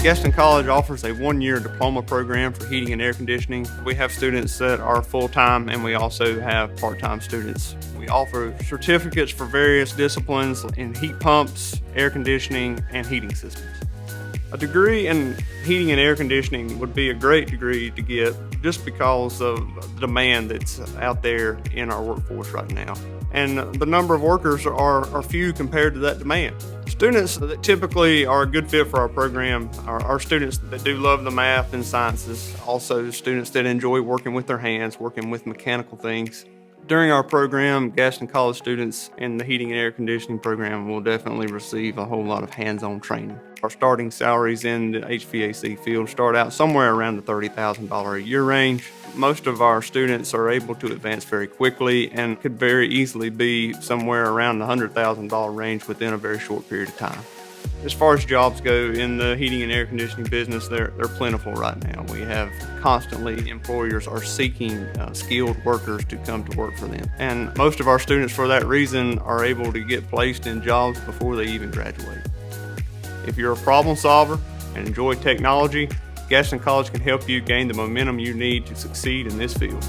Gaston College offers a one-year diploma program for heating and air conditioning. We have students that are full-time and we also have part-time students. We offer certificates for various disciplines in heat pumps, air conditioning, and heating systems. A degree in heating and air conditioning would be a great degree to get just because of the demand that's out there in our workforce right now. And the number of workers are few compared to that demand. Students that typically are a good fit for our program are students that do love the math and sciences, also students that enjoy working with their hands, working with mechanical things. During our program, Gaston College students in the heating and air conditioning program will definitely receive a whole lot of hands-on training. Our starting salaries in the HVAC field start out somewhere around the $30,000 a year range. Most of our students are able to advance very quickly and could very easily be somewhere around the $100,000 range within a very short period of time. As far as jobs go in the heating and air conditioning business, they're plentiful right now. We have constantly employers are seeking skilled workers to come to work for them. And most of our students, for that reason, are able to get placed in jobs before they even graduate. If you're a problem solver and enjoy technology, Gaston College can help you gain the momentum you need to succeed in this field.